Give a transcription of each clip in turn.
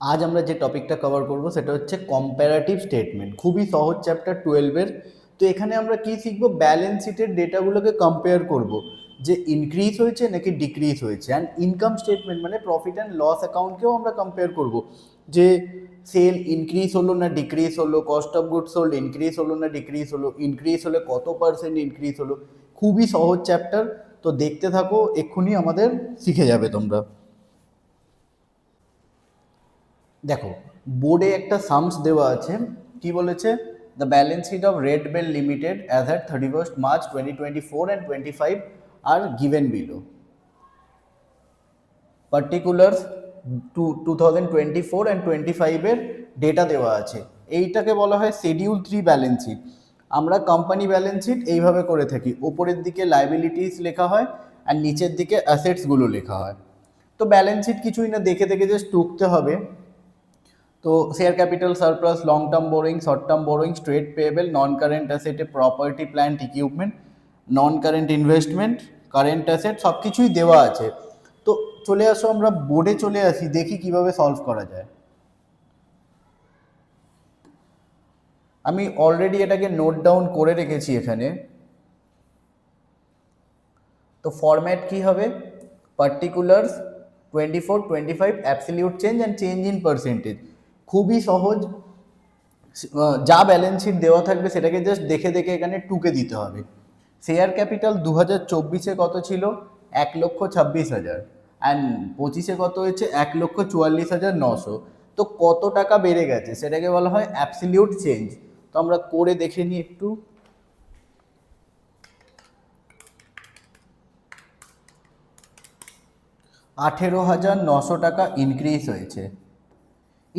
আজ আমরা যে টপিকটা কভার করব সেটা হচ্ছে কম্প্যারেটিভ স্টেটমেন্ট। খুবই সহজ চ্যাপ্টার 12-এর। তো এখানে আমরা কি শিখব, ব্যালেন্স শিটের ডেটাগুলোকে কম্পেয়ার করব যে ইনক্রিজ হয়েছে নাকি ডিক্রিজ হয়েছে। অ্যান্ড ইনকাম স্টেটমেন্ট মানে প্রফিট অ্যান্ড লস অ্যাকাউন্টকেও আমরা কম্পেয়ার করব যে সেল ইনক্রিজ হলো না ডিক্রিজ হলো, cost of goods sold increase হলো না ডিক্রিজ হলো, ইনক্রিজ হলে কত পার্সেন্ট ইনক্রিজ হলো। খুবই সহজ চ্যাপ্টার, তো দেখতে থাকো, এক্ষুনি আমাদের শিখে যাবে তোমরা। দেখো, বোর্ডে একটা সামস দেওয়া আছে। কি বলেছে? The balance sheet of Red Bell Limited as at 31st March 2024 and 25 আর গিভেন বিলো। পার্টিকুলার্স 2024 অ্যান্ড 25-এর ডেটা দেওয়া আছে। এইটাকে বলা হয় শিডিউল 3 ব্যালেন্স শিট। আমরা কোম্পানি ব্যালেন্স শিট এইভাবে করে থাকি, ওপরের দিকে লাইবিলিটিস লেখা হয় আর নিচের দিকে অ্যাসেটসগুলো লেখা হয়। তো ব্যালেন্স শিট কিছুই না, দেখে দেখে জাস্ট টুকতে হবে। তো share capital surplus, long term borrowing, short term borrowing, trade payable, non current অ্যাসেটে property plant equipment, non current investment, current asset, সব কিছুই দেওয়া আছে। তো চলে আসো, আমরা বোর্ডে চলে আসি, দেখি কিভাবে সলভ করা যায়। আমি অলরেডি এটাকে নোট ডাউন করে রেখেছি এখানে। তো ফরম্যাট কি হবে? Particulars 24, 25, absolute change and change in percentage. খুবই সহজ। যা ব্যালেন্স শিট দেওয়া থাকবে সেটাকে জাস্ট দেখে দেখে এখানে টুকে দিতে হবে। শেয়ার ক্যাপিটাল 2024-এ কত ছিল? 1,26,000। অ্যান্ড 25-এ কত হয়েছে? 1,44,900। তো কত টাকা বেড়ে গেছে সেটাকে বলা হয় অ্যাবসলিউট চেঞ্জ। তো আমরা করে দেখে নিই একটু। 18,900 টাকা ইনক্রিজ হয়েছে।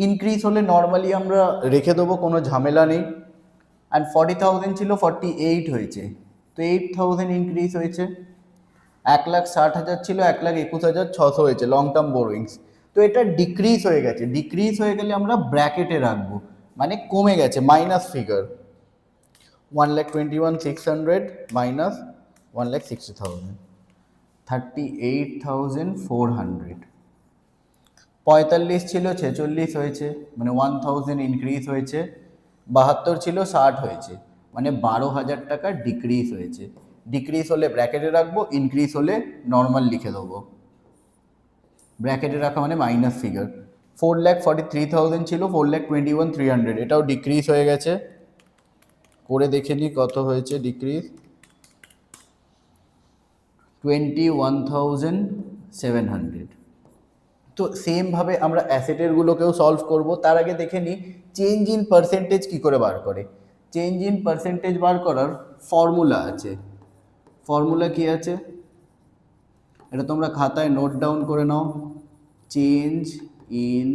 ইনক্রিজ হলে নর্মালি আমরা রেখে দেবো, কোনো ঝামেলা নেই। অ্যান্ড 40,000 ছিল 48 হয়েছে, তো 8,000 ইনক্রিজ হয়েছে। 1,60,000 ছিল 1,21,600 হয়েছে লং টার্ম বোরোয়িংস। তো এটা ডিক্রিজ হয়ে গেছে। ডিক্রিজ হয়ে গেলে আমরা ব্র্যাকেটে রাখবো, মানে কমে গেছে, মাইনাস ফিগার। 1,21,600 মাইনাস 1,60,000, 38,400। 45 ছিল 46 হয়েছে, মানে 1,000 ইনক্রিজ হয়েছে। 72 ছিল 60 হয়েছে, মানে 12,000 টাকা ডিক্রিজ হয়েছে। ডিক্রিজ হলে ব্র্যাকেটে রাখবো, ইনক্রিজ হলে নর্মাল লিখে দেবো। ব্র্যাকেটে রাখা মানে মাইনাস ফিগার। 4,43,000 ছিল 4,21,300, এটাও ডিক্রিজ হয়ে গেছে। করে দেখে নিই কত হয়েছে ডিক্রিজ। 21,700। তো সেমভাবে আমরা অ্যাসেটেরগুলোকেও সলভ করব। তার আগে দেখে নিই চেঞ্জ ইন পার্সেন্টেজ কী করে বার করে। চেঞ্জ ইন পার্সেন্টেজ বার করার ফর্মুলা আছে। ফর্মুলা কি আছে এটা তোমরা খাতায় নোট ডাউন করে নাও। চেঞ্জ ইন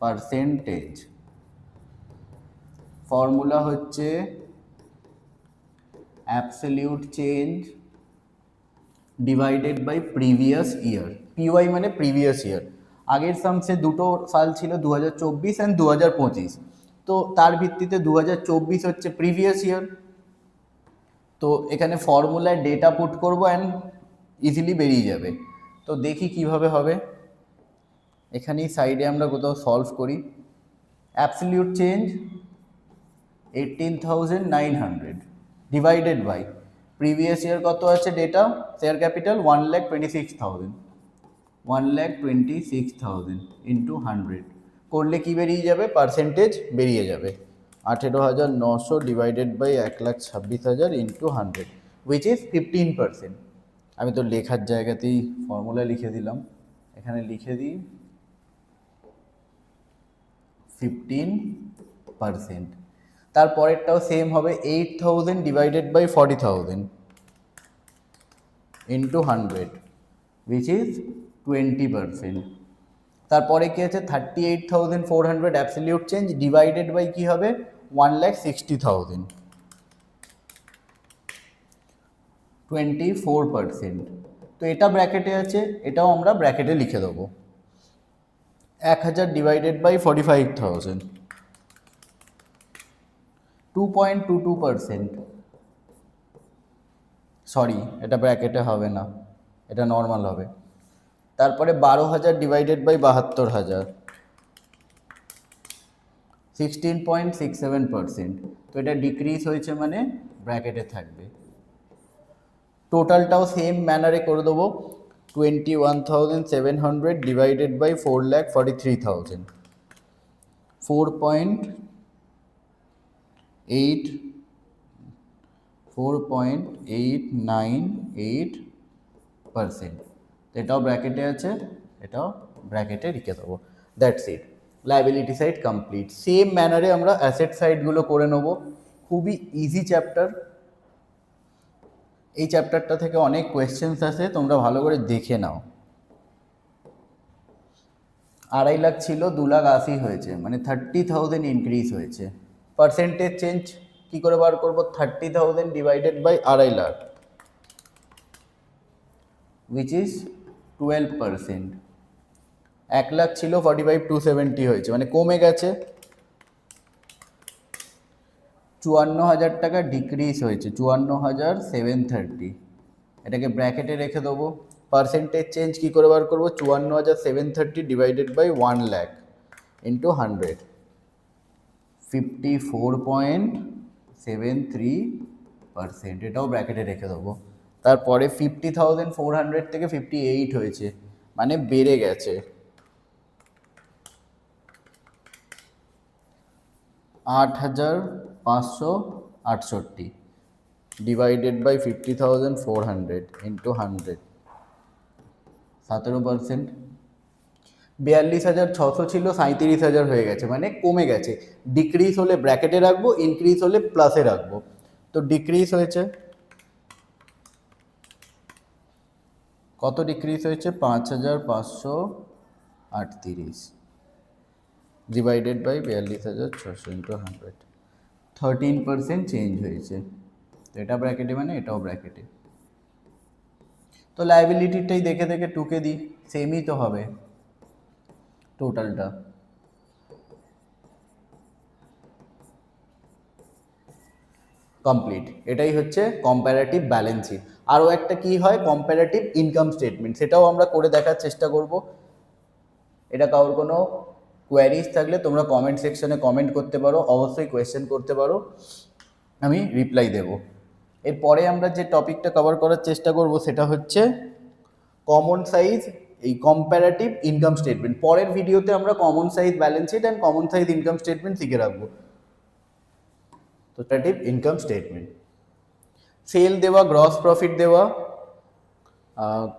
পার্সেন্টেজ ফর্মুলা হচ্ছে absolute change divided by previous year. PY মানে প্রিভিয়াস ইয়ার। আগের সামসে দুটো সাল ছিল 2024 অ্যান্ড 2025। তো তার ভিত্তিতে 2024 হচ্ছে প্রিভিয়াস ইয়ার। তো এখানে ফর্মুলায় ডেটা পুট করব অ্যান্ড ইজিলি বেরিয়ে যাবে। তো দেখি কিভাবে হবে। এখানেই সাইডে আমরা কোথাও সলভ করি। Absolute change 18,900 divided by previous year কত আছে ডেটা, শেয়ার ক্যাপিটাল 1,26,000। 1,26,000 ইন্টু 100 করলে কি বেরিয়ে যাবে? পার্সেন্টেজ বেরিয়ে যাবে। 18,900 divided by 1,26,000 into 100 which is 15%। আমি তো লেখার জায়গাতেই ফর্মুলা লিখে দিলাম, এখানে লিখে দিই 15%। তারপরেরটাও সেম হবে, 8,000 divided by 40,000 into 100 which is 20%। তারপরে কি আছে? 38,400 অ্যাবসলিউট চেঞ্জ ডিভাইডেড বাই কি হবে? 1,60,000, 24%। তো এটা ব্র্যাকেটে আছে, এটাও আমরা ব্র্যাকেটে লিখে দেবো। 1,000 ডিভাইডেড বাই 45,000, 2.22%। সরি, এটা ব্র্যাকেটে হবে না, এটা নর্মাল হবে। তারপরে 12,000 ডিভাইডেড বাই 72,000, 16.67%। তো এটা ডিক্রিজ হয়েছে মানে ব্র্যাকেটে থাকবে। টোটালটাও সেম ম্যানারে করে দেবো, 21,700 ডিভাইডেড বাই 4,43,000, 4.898%। এটাও ব্র্যাকেটে আছে, এটাও ব্র্যাকেটে রেখে দেবো। That's it, liability side complete. Same ম্যানারে আমরা অ্যাসেট সাইডগুলো করে নেবো। খুবই ইজি চ্যাপ্টার। এই চ্যাপ্টারটা থেকে অনেক কোয়েশ্চেন্স আসে, তোমরা ভালো করে দেখে নাও। 2.5 লাখ ছিল, 2,80,000 হয়েছে, মানে 30,000 ইনক্রিজ হয়েছে। পার্সেন্টেজ চেঞ্জ কি করে বার করবো? 30,000 divided by 2.5 lakh, which is 12%। 1 lakh ছিল, 45,270 হয়েছে, মানে কমে গেছে। 54,000 টাকা ডিক্রিজ হয়েছে, 54,730। এটাকে ব্র্যাকেটে রেখে দেবো। পার্সেন্টেজ চেঞ্জ কী করে বার করবো? 54,730 ডিভাইডেড বাই 1 লাখ ইন্টু 100, 54.73%। এটাও ব্র্যাকেটে রেখে দেবো। তারপরে 50,400 থেকে 58 হয়েছে, মানে বেড়ে গেছে। 8,568 ডিভাইডেড বাই 50,400 ইন্টু 100, 17%। 42,600 ছিল, 37,000 হয়ে গেছে, মানে কমে গেছে। ডিক্রিজ হলে ব্র্যাকেটে রাখবো, ইনক্রিজ হলে প্লাসে রাখবো। তো ডিক্রিজ হয়েছে, কত ডিক্রিজ হয়েছে? 5,538 ডিভাইডেড বাই 42,600 ইন্টু 100, 13% চেঞ্জ হয়েছে। তো এটা ব্র্যাকেটে, মানে এটাও ব্র্যাকেটে। তো লাইবিলিটিটাই দেখে দেখে টুকে দিই, সেমই তো হবে টোটালটা। কমপ্লিট। এটাই হচ্ছে কম্প্যারেটিভ ব্যালেন্স শিট। আরও একটা কি হয়, কম্প্যারেটিভ ইনকাম স্টেটমেন্ট, সেটাও আমরা করে দেখার চেষ্টা করব। এটা কারোর কোনো কোয়ারিজ থাকলে তোমরা কমেন্ট সেকশনে কমেন্ট করতে পারো, অবশ্যই কোয়েশ্চেন করতে পারো, আমি রিপ্লাই দেব। এরপরে আমরা যে টপিকটা কভার করার চেষ্টা করব সেটা হচ্ছে কমন সাইজ, এই কম্প্যারেটিভ ইনকাম স্টেটমেন্ট। পরের ভিডিওতে আমরা common size balance sheet and common size income statement শিখে রাখবো। তো কম্প্যারেটিভ ইনকাম স্টেটমেন্ট, সেল দেওয়া, গ্রস প্রফিট দেওয়া,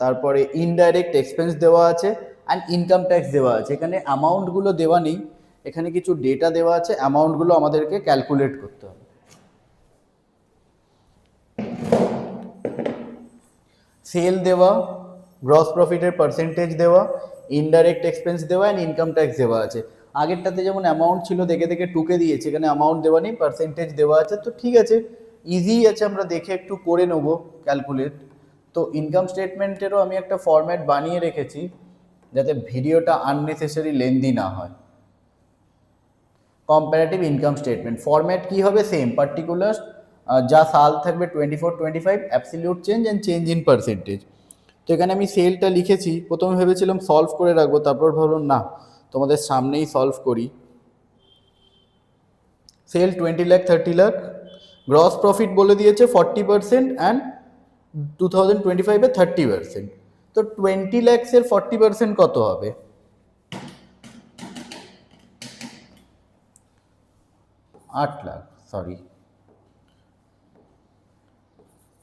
তারপরে ইনডাইরেক্ট এক্সপেন্স দেওয়া আছে, অ্যান্ড ইনকাম ট্যাক্স দেওয়া আছে। এখানে অ্যামাউন্টগুলো দেওয়া নেই, এখানে কিছু ডেটা দেওয়া আছে, অ্যামাউন্টগুলো আমাদেরকে ক্যালকুলেট করতে হবে। সেল দেওয়া, গ্রস প্রফিটের পার্সেন্টেজ দেওয়া, ইনডাইরেক্ট এক্সপেন্স দেওয়া, অ্যান্ড ইনকাম ট্যাক্স দেওয়া আছে। আগেরটাতে যেমন অ্যামাউন্ট ছিল দেখে দেখে টুকে দিয়েছে, এখানে অ্যামাউন্ট দেওয়া নেই, পার্সেন্টেজ দেওয়া আছে। তো ঠিক আছে, ইজি আছে, আমরা দেখে একটু করে নেবো ক্যালকুলেট। তো ইনকাম স্টেটমেন্টেরও আমি একটা ফরম্যাট বানিয়ে রেখেছি যাতে ভিডিওটা আননেসেসারি লেন্দি না হয়। কম্প্যারেটিভ ইনকাম স্টেটমেন্ট ফরম্যাট কী হবে? সেম, পার্টিকুলার যা সাল থাকবে 24-25, absolute change and change in percentage. তো এখানে আমি সেলটা লিখেছি, প্রথমে ভেবেছিলাম সলভ করে রাখবো, তারপর ভাবলাম না, তোমাদের সামনেই সলভ করি। Sale 20 lakh, 30 lakh, gross profit বলে দিয়েছে 40% অ্যান্ড 2025-এ 30%। তো 20 ল্যাক্সের 40% কত হবে? 8 লাখ, সরি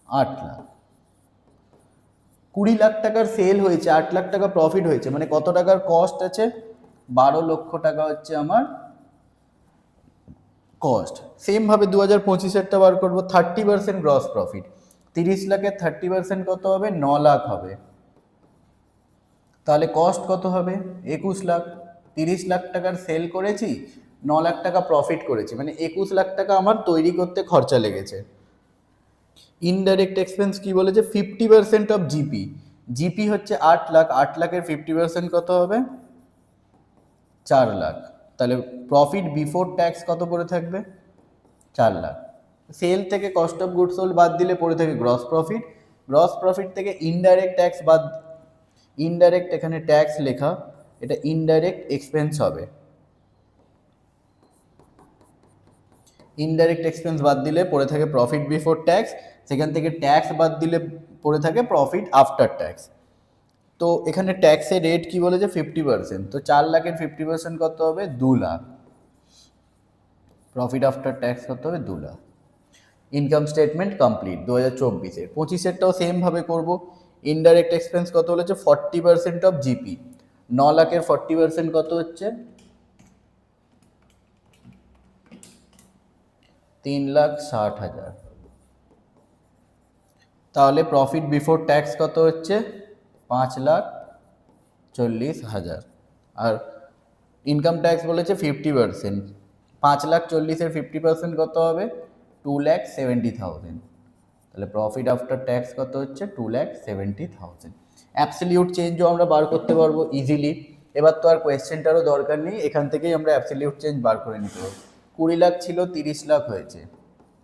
8 লাখ। 20 লাখ টাকার সেল হয়েছে, 8 লাখ টাকা প্রফিট হয়েছে, মানে কত টাকার কস্ট আছে? 12 লক্ষ টাকা হচ্ছে আমার কস্ট। সেমভাবে 2025-এরটা বার করবো, 30% গ্রস প্রফিট, 30 লাখের 30% কত হবে? 9 লাখ হবে। তাহলে কস্ট কত হবে? 21 লাখ। 30 লাখ টাকার সেল করেছি, 9 লাখ টাকা প্রফিট করেছি, মানে 21 লাখ টাকা আমার তৈরি করতে খরচা লেগেছে। ইনডাইরেক্ট এক্সপেন্স কি বলেছে? 50% অফ জিপি। জিপি হচ্ছে 8 লাখ, 8 লাখের 50% কত হবে? 4 লাখ। তাহলে প্রফিট বিফোর ট্যাক্স কত পড়ে থাকবে? 4 লাখ। সেল থেকে কস্ট অফ গুডস সোল্ড বাদ দিলে পড়ে থাকে গ্রস প্রফিট। গ্রস প্রফিট থেকে ইনডাইরেক্ট ট্যাক্স বাদ, ইনডাইরেক্ট এখানে ট্যাক্স লেখা, এটা ইনডাইরেক্ট এক্সপেন্স হবে। ইনডাইরেক্ট এক্সপেন্স বাদ দিলে পড়ে থাকে প্রফিট বিফোর ট্যাক্স, সেখান থেকে ট্যাক্স বাদ দিলে পড়ে থাকে প্রফিট আফটার ট্যাক্স। তো এখানে ট্যাক্সের রেট কি বলেছে 50%, তো 4 লাখের 50% কত হবে 2 লাখ। প্রফিট আফটার ট্যাক্স কত হবে 2 লাখ। ইনকাম স্টেটমেন্ট কমপ্লিট 2024-এর। 25-এরটাও সেমভাবে করব। ইনডাইরেক্ট এক্সপেন্স কত বলেছে 40% অফ জিপি। 9 লাখের 40% কত হচ্ছে 3,60,000। তাহলে প্রফিট বিফোর ট্যাক্স কত হচ্ছে 5,40,000। আর ইনকাম ট্যাক্স বলেছে 50%, 5,40,000-এর 50% কত হবে 2,70,000। তাহলে প্রফিট আফটার ট্যাক্স কত হচ্ছে 2,70,000। অ্যাবসলিউট চেঞ্জও আমরা বার করতে পারবো ইজিলি। এবার তো আর কোয়েশ্চেনটারও দরকার নেই, এখান থেকেই আমরা অ্যাবসলিউট চেঞ্জ বার করে নিতে পারবো। 20 লাখ ছিল 30 লাখ হয়েছে,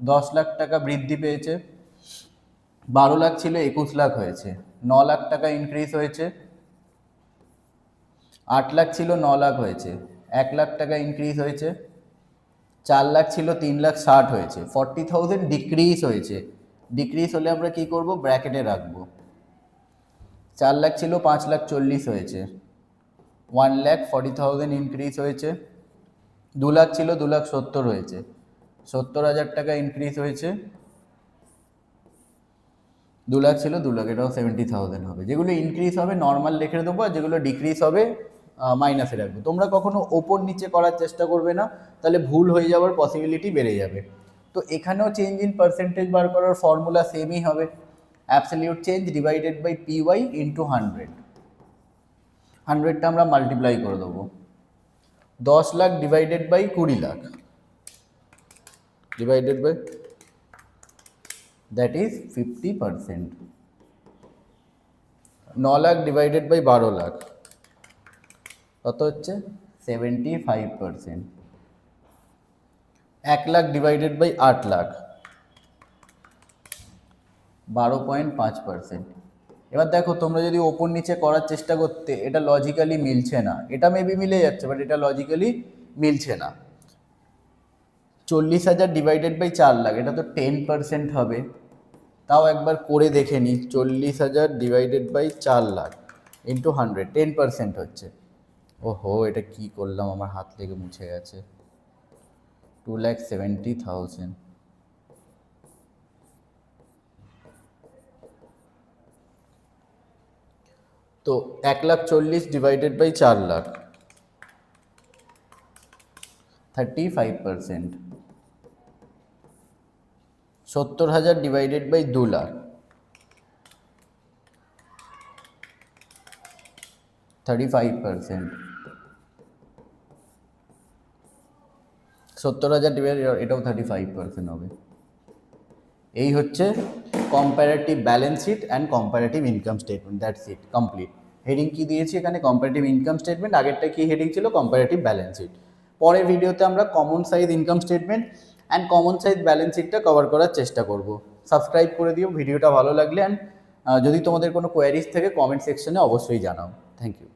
10 লাখ টাকা বৃদ্ধি পেয়েছে। 12 লাখ ছিল 21 লাখ হয়েছে, 9 লাখ টাকা ইনক্রিজ হয়েছে। 8 লাখ ছিল 9 লাখ হয়েছে, 1 লাখ টাকা ইনক্রিজ হয়েছে। 4 লাখ ছিল 3,60,000 হয়েছে, 40,000 ডিক্রিজ হয়েছে। ডিক্রিজ হলে আমরা কি করব ব্র্যাকেটে রাখবো। 4 লাখ ছিল 5,40,000 হয়েছে, 1,40,000 ইনক্রিজ হয়েছে। 2 লাখ ছিল 2,70,000 হয়েছে, 70,000 টাকা ইনক্রিজ হয়েছে। 2 লাখ ছিল 2 লাখ, এটাও 70,000 হবে। যেগুলো ইনক্রিজ হবে নর্মাল লিখে দেবো, আর যেগুলো ডিক্রিজ হবে মাইনাসে রাখবো। তোমরা কখনো ওপর নিচে করার চেষ্টা করবে না, তাহলে ভুল হয়ে যাওয়ার পসিবিলিটি বেড়ে যাবে। তো এখানেও চেঞ্জ ইন পার্সেন্টেজ বার করার ফর্মুলা সেমই হবে, absolute change divided by PY into 100। 100টা আমরা মাল্টিপ্লাই করে দেবো। 10 lakh divided by 20 lakh divided by, that is 50%। 9 lakh divided by 12 lakh কত হচ্ছে 75%। 1 লাখ ডিভাইডেড বাই 8 লাখ 12.5%। এবার দেখো তোমরা যদি ওপর নিচে করার চেষ্টা করতে, এটা লজিক্যালি মিলছে না। এটা মেবি মিলে যাচ্ছে, বাট এটা লজিক্যালি মিলছে না। 40,000 ডিভাইডেড বাই 4 লাখ, এটা তো 10% হবে। তাও একবার করে দেখে নিই, 40,000 ডিভাইডেড বাই 4 লাখ ইন্টু 100, 10% হচ্ছে। ওহো, এটা কি করলাম, আমার হাত থেকে মুছে গেছে। 2,70,000। তো 1,40,000 divided by 4 lakh 35%। 70,000 divided by 2 lakh 35%। 70,000 divided, এটাও 35% হবে। এই হচ্ছে comparative balance sheet and comparative income statement, that's it, complete. Heading কি দিয়েছি এখানে কম্পারেটিভ ইনকাম স্টেটমেন্ট, আগেরটা কি হেডিং ছিল কম্পারেটিভ ব্যালেন্স শিট। পরের ভিডিওতে আমরা common size income statement and common size balance শিটটা কভার করার চেষ্টা করব। সাবস্ক্রাইব করে দিও ভিডিওটা ভালো লাগলে, অ্যান্ড যদি তোমাদের কোনো কোয়ারিজ থাকে কমেন্ট সেকশনে অবশ্যই জানাও। Thank you.